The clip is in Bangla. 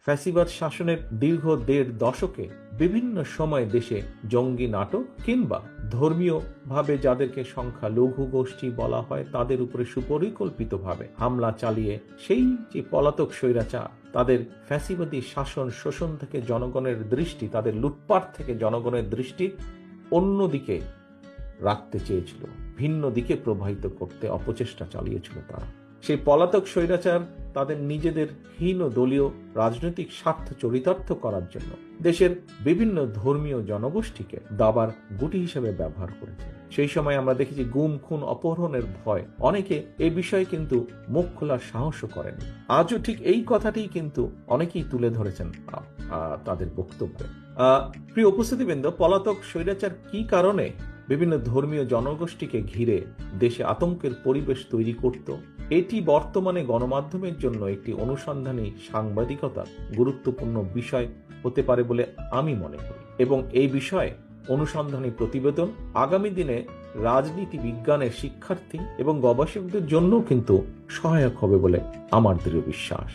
ফ্যাসিবাদ শাসনের দীর্ঘ ১.৫ দশকে বিভিন্ন সময় দেশে জঙ্গি নাটক কিংবা ধর্মীয় ভাবে যাদেরকে সংখ্যালঘু গোষ্ঠী বলা হয় তাদের উপরে সুপরিকল্পিতভাবে হামলা চালিয়ে সেই যে পলাতক স্বৈরাচার তাদের ফ্যাসিবাদী শাসন শোষণ থেকে জনগণের দৃষ্টি, তাদের লুটপাট থেকে জনগণের দৃষ্টি অন্যদিকে রাখতে চেয়েছিল, ভিন্ন দিকে প্রবাহিত করতে অপচেষ্টা চালিয়েছিল তারা। সেই পলাতক স্বৈরাচার তাদের নিজেদের হীন দলীয় রাজনৈতিক স্বার্থ চরিতার্থ করার জন্য দেশের বিভিন্ন ধর্মীয় জনগোষ্ঠীকে দাবার গুটি হিসেবে ব্যবহার করেছে। সেই সময় আমরা দেখেছি গুম খুন অপহরণের ভয়, অনেকে এ বিষয়ে কিন্তু মুখ খোলার সাহসও করেন। আজও ঠিক এই কথাটি কিন্তু অনেকেই তুলে ধরেছেন তাদের বক্তব্যে। প্রিয় উপস্থিতিবৃন্দ, পলাতক স্বৈরাচার কি কারণে বিভিন্ন ধর্মীয় জনগোষ্ঠীকে ঘিরে দেশে আতঙ্কের পরিবেশ তৈরি করত, এটি বর্তমানে গণমাধ্যমের জন্য একটি অনুসন্ধানী সাংবাদিকতার গুরুত্বপূর্ণ বিষয় হতে পারে বলে আমি মনে করি, এবং এই বিষয়ে অনুসন্ধানী প্রতিবেদন আগামী দিনে রাজনীতি বিজ্ঞানের শিক্ষার্থী এবং গবেষকদের জন্য কিন্তু সহায়ক হবে বলে আমার দৃঢ় বিশ্বাস।